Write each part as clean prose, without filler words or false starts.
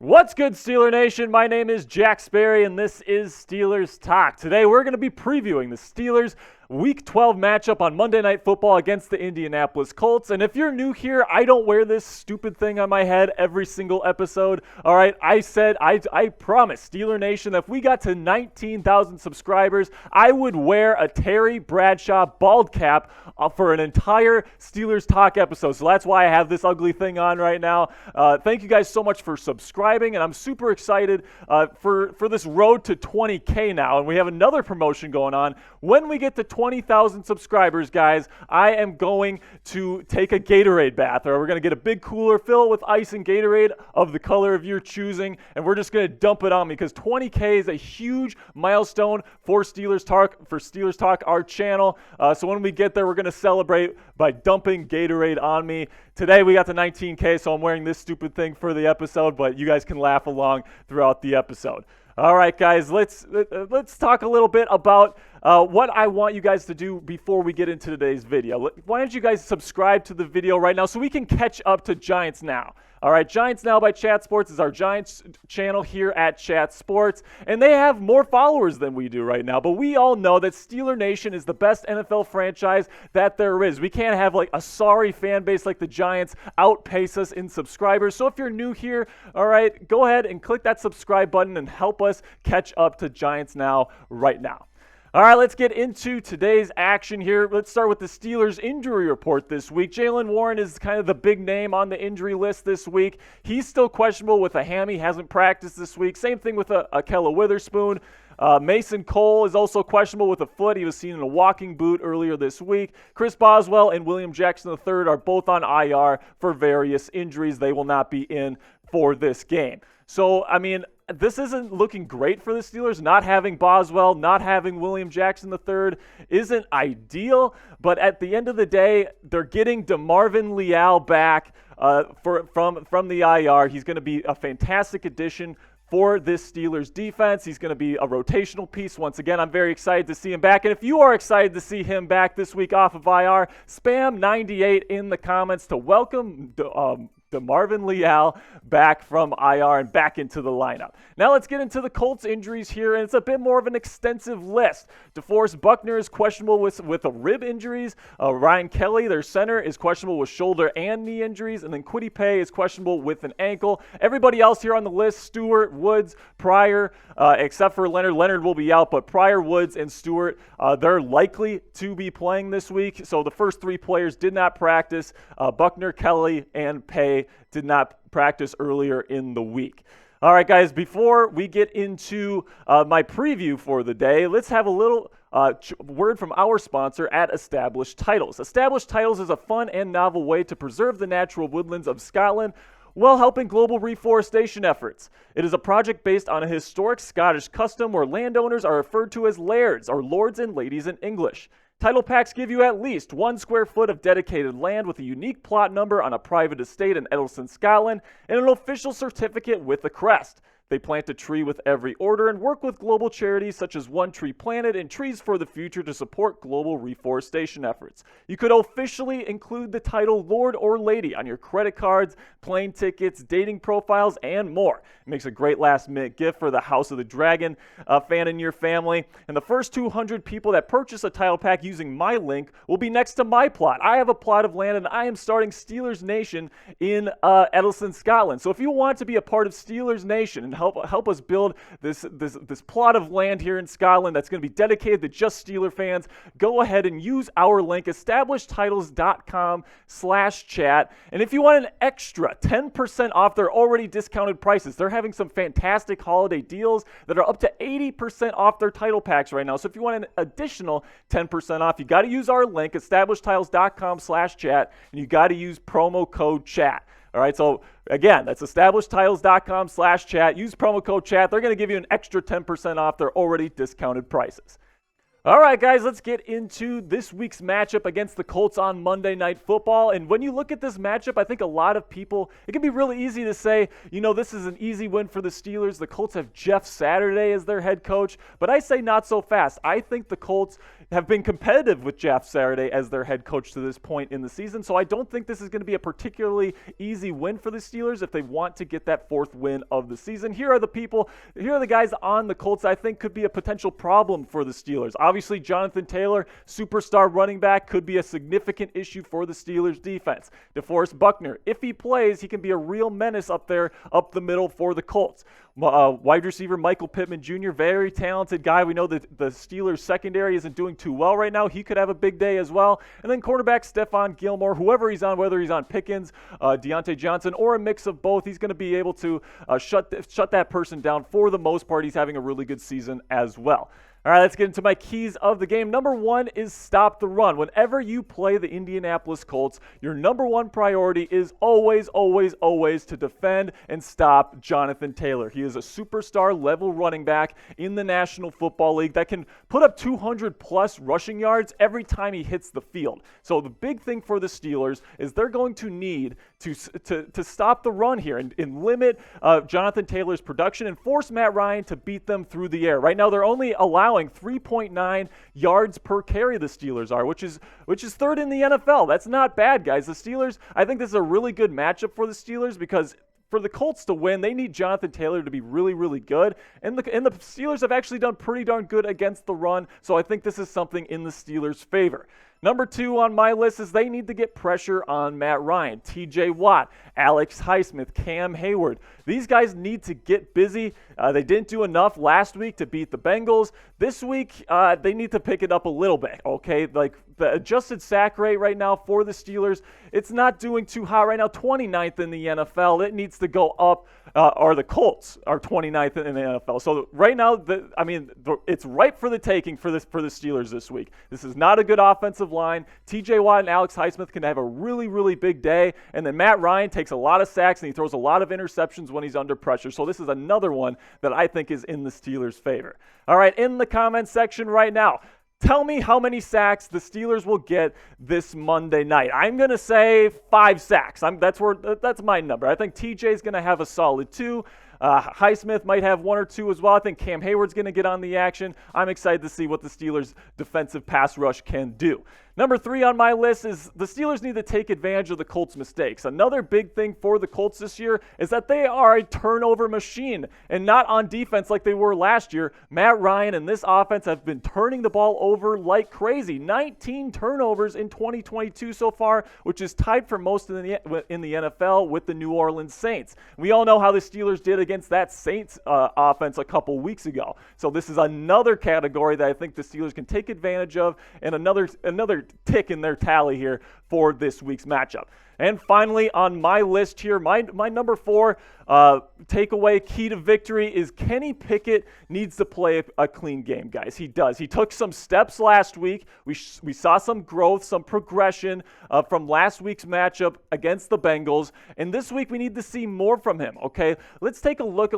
What's good, Steeler Nation? My name is Jack Sperry, and this is Steelers Talk. Today, we're going to be previewing the Steelers' Week 12 matchup on Monday Night Football against the Indianapolis Colts. And if you're new here, I don't wear this stupid thing on my head every single episode. All right, I said, I promise, Steeler Nation, that if we got to 19,000 subscribers, I would wear a Terry Bradshaw bald cap for an entire Steelers Talk episode. So that's why I have this ugly thing on right now. Thank you guys so much for subscribing, and I'm super excited for this road to 20K now. And we have another promotion going on. When we get to 20,000 subscribers, guys, I am going to take a Gatorade bath, or we're going to get a big cooler filled with ice and Gatorade of the color of your choosing, and we're just going to dump it on me because 20K is a huge milestone for Steelers Talk, our channel. So when we get there, we're going to celebrate by dumping Gatorade on me. Today we got to 19K, so I'm wearing this stupid thing for the episode, but you guys can laugh along throughout the episode. All right, guys, let's talk a little bit about what I want you guys to do before we get into today's video. Why don't you guys subscribe to the video right now so we can catch up to Giants Now? All right, Giants Now by Chat Sports is our Giants channel here at Chat Sports, and they have more followers than we do right now. But we all know that Steeler Nation is the best NFL franchise that there is. We can't have like a sorry fan base like the Giants outpace us in subscribers. So if you're new here, all right, go ahead and click that subscribe button and help us catch up to Giants Now right now. All right, let's get into today's action here. Let's start with the Steelers injury report this week. Jaylen Warren is kind of the big name on the injury list this week. He's still questionable with a hammy, hasn't practiced this week. Same thing with Ahkello Witherspoon. Mason Cole is also questionable with a foot. He was seen in a walking boot earlier this week. Chris Boswell and William Jackson III are both on IR for various injuries. They will not be in for this game. So, I mean, this isn't looking great for the Steelers. Not having Boswell, not having William Jackson III isn't ideal. But at the end of the day, they're getting DeMarvin Leal back from the IR. He's going to be a fantastic addition for this Steelers defense. He's going to be a rotational piece. Once again, I'm very excited to see him back. And if you are excited to see him back this week off of IR, spam 98 in the comments to welcome DeMarvin Leal back from IR and back into the lineup. Now let's get into the Colts injuries here, and it's a bit more of an extensive list. DeForest Buckner is questionable with rib injuries. Ryan Kelly, their center, is questionable with shoulder and knee injuries, and then Kwity Paye is questionable with an ankle. Everybody else here on the list, Stewart, Woods, Pryor, except for Leonard. Leonard will be out, but Pryor, Woods, and Stewart, they're likely to be playing this week. So the first three players did not practice. Buckner, Kelly, and Paye did not practice earlier in the week. All right, guys, before we get into my preview for the day, let's have a little word from our sponsor at Established Titles. Established Titles is a fun and novel way to preserve the natural woodlands of Scotland while helping global reforestation efforts. It is a project based on a historic Scottish custom where landowners are referred to as lairds, or lords and ladies in English. Title packs give you at least 1 square foot of dedicated land with a unique plot number on a private estate in Eddleston, Scotland, and an official certificate with a crest. They plant a tree with every order and work with global charities such as One Tree Planted and Trees for the Future to support global reforestation efforts. You could officially include the title Lord or Lady on your credit cards, plane tickets, dating profiles, and more. It makes a great last-minute gift for the House of the Dragon fan in your family. And the first 200 people that purchase a title pack using my link will be next to my plot. I have a plot of land, and I am starting Steelers Nation in Eddleston, Scotland. So if you want to be a part of Steelers Nation and help us build this plot of land here in Scotland that's going to be dedicated to just Steeler fans, go ahead and use our link, establishedtitles.com/chat. And if you want an extra 10% off their already discounted prices, they're having some fantastic holiday deals that are up to 80% off their title packs right now. So if you want an additional 10% off, you got to use our link, establishedtitles.com/chat, and you got to use promo code CHAT. All right, so again, that's establishedtitles.com/chat. Use promo code CHAT. They're going to give you an extra 10% off their already discounted prices. All right, guys, let's get into this week's matchup against the Colts on Monday Night Football. And when you look at this matchup, I think a lot of people, it can be really easy to say, this is an easy win for the Steelers. The Colts have Jeff Saturday as their head coach, but I say not so fast. I think the Colts have been competitive with Jeff Saturday as their head coach to this point in the season, so I don't think this is going to be a particularly easy win for the Steelers if they want to get that fourth win of the season. Here are the guys on the Colts I think could be a potential problem for the Steelers. Obviously, Jonathan Taylor, superstar running back, could be a significant issue for the Steelers defense. DeForest Buckner, if he plays, he can be a real menace up there, up the middle for the Colts. Wide receiver Michael Pittman Jr., very talented guy. We know that the Steelers secondary isn't doing too well right now. He could have a big day as well. And then quarterback Stephon Gilmore, whoever he's on, whether he's on Pickens, Deontay Johnson, or a mix of both, he's going to be able to shut that person down for the most part. He's having a really good season as well. All right, let's get into my keys of the game. Number one is stop the run. Whenever you play the Indianapolis Colts, your number one priority is always, always, always to defend and stop Jonathan Taylor. He is a superstar level running back in the National Football League that can put up 200-plus rushing yards every time he hits the field. So the big thing for the Steelers is they're going to need to stop the run here and limit Jonathan Taylor's production and force Matt Ryan to beat them through the air. Right now, they're only allowing 3.9 yards per carry, the Steelers are, which is third in the NFL. That's not bad, guys. The Steelers, I think this is a really good matchup for the Steelers because for the Colts to win, they need Jonathan Taylor to be really, really good. And the Steelers have actually done pretty darn good against the run, so I think this is something in the Steelers' favor. Number two on my list is they need to get pressure on Matt Ryan, TJ Watt, Alex Highsmith, Cam Hayward. These guys need to get busy. They didn't do enough last week to beat the Bengals. This week, they need to pick it up a little bit, okay? Like the adjusted sack rate right now for the Steelers, it's not doing too hot right now, 29th in the NFL. It needs to go up, or the Colts are 29th in the NFL. So right now, it's ripe for the taking for the Steelers this week. This is not a good offensive line. TJ Watt and Alex Highsmith can have a really, really big day. And then Matt Ryan takes a lot of sacks and he throws a lot of interceptions when he's under pressure. So this is another one that I think is in the Steelers' favor. All right, in the comments section right now, tell me how many sacks the Steelers will get this Monday night. I'm going to say 5 sacks. That's my number. I think TJ's going to have a solid 2. Highsmith might have 1 or 2 as well. I think Cam Hayward's going to get on the action. I'm excited to see what the Steelers' defensive pass rush can do. Number 3 on my list is the Steelers need to take advantage of the Colts' mistakes. Another big thing for the Colts this year is that they are a turnover machine and not on defense like they were last year. Matt Ryan and this offense have been turning the ball over like crazy. 19 turnovers in 2022 so far, which is tied for most in the NFL with the New Orleans Saints. We all know how the Steelers did against that Saints offense a couple weeks ago. So this is another category that I think the Steelers can take advantage of and another tick in their tally here for this week's matchup. And finally, on my list here, my number 4 takeaway key to victory is Kenny Pickett needs to play a clean game, guys. He does. He took some steps last week. We saw some growth, some progression from last week's matchup against the Bengals. And this week we need to see more from him, okay? Let's take a look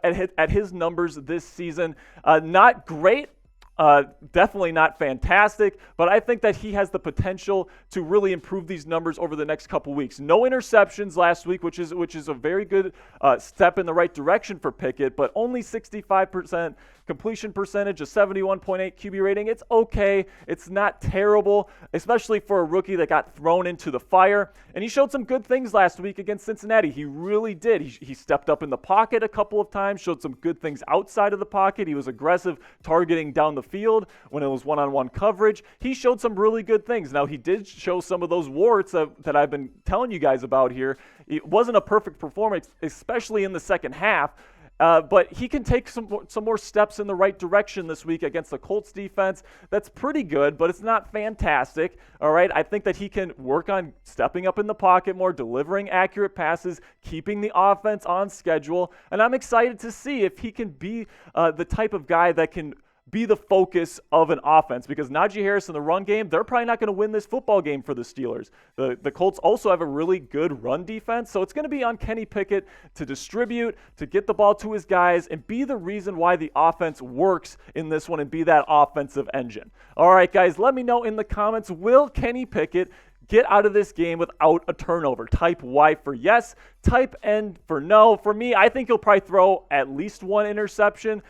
at his numbers this season. Not great. Definitely not fantastic, but I think that he has the potential to really improve these numbers over the next couple weeks. No interceptions last week, which is a very good step in the right direction for Pickett, but only 65% completion percentage, a 71.8 QB rating. It's okay. It's not terrible, especially for a rookie that got thrown into the fire. And he showed some good things last week against Cincinnati. He really did. He stepped up in the pocket a couple of times, showed some good things outside of the pocket. He was aggressive targeting down the field when it was one-on-one coverage. He showed some really good things. Now, he did show some of those warts that I've been telling you guys about here. It wasn't a perfect performance, especially in the second half. But he can take some more steps in the right direction this week against the Colts defense. That's pretty good, but it's not fantastic. All right, I think that he can work on stepping up in the pocket more, delivering accurate passes, keeping the offense on schedule. And I'm excited to see if he can be the type of guy that can be the focus of an offense, because Najee Harris in the run game, they're probably not going to win this football game for the Steelers. The Colts also have a really good run defense, so it's going to be on Kenny Pickett to distribute, to get the ball to his guys, and be the reason why the offense works in this one and be that offensive engine. All right, guys, let me know in the comments, will Kenny Pickett get out of this game without a turnover? Type Y for yes, type N for no. For me, I think he'll probably throw at least one interception.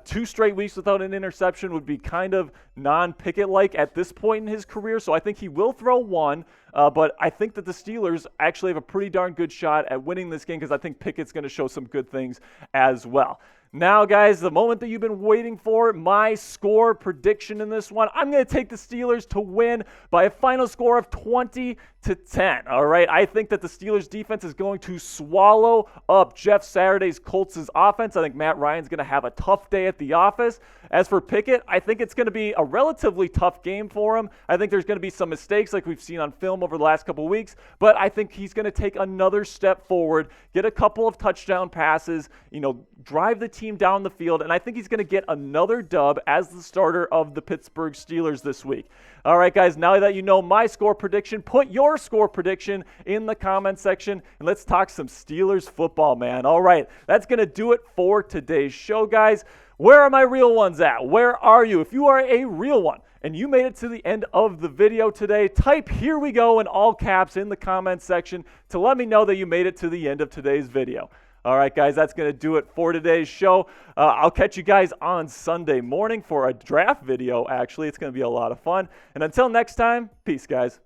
2 straight weeks without an interception would be kind of non-Pickett-like at this point in his career, so I think he will throw one, but I think that the Steelers actually have a pretty darn good shot at winning this game because I think Pickett's going to show some good things as well. Now, guys, the moment that you've been waiting for, my score prediction in this one. I'm going to take the Steelers to win by a final score of 20-10. All right, I think that the Steelers defense is going to swallow up Jeff Saturday's Colts' offense. I think Matt Ryan's going to have a tough day at the office. As for Pickett, I think it's going to be a relatively tough game for him. I think there's going to be some mistakes like we've seen on film over the last couple of weeks, but I think he's going to take another step forward, get a couple of touchdown passes, drive the team down the field, and I think he's going to get another dub as the starter of the Pittsburgh Steelers this week. All right, guys, now that you know my score prediction, put your score prediction in the comment section, and let's talk some Steelers football, man. All right, that's going to do it for today's show, guys. Where are my real ones at? Where are you? If you are a real one and you made it to the end of the video today, type "here we go" in all caps in the comment section to let me know that you made it to the end of today's video. All right, guys, that's going to do it for today's show. I'll catch you guys on Sunday morning for a draft video, actually. It's going to be a lot of fun. And until next time, peace, guys.